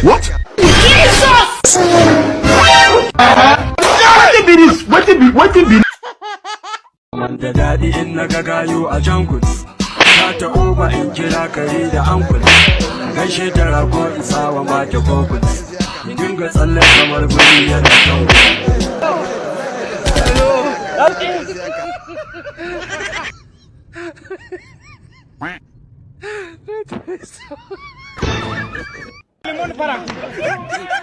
What? Jesus! What be? Da daɗi in na ga gayo a jankul, za ta uba in kira kare da ankul, gaishe ta rago in sawa mata kokul, dinga tsalle kamar guri yana jankul. Limón para.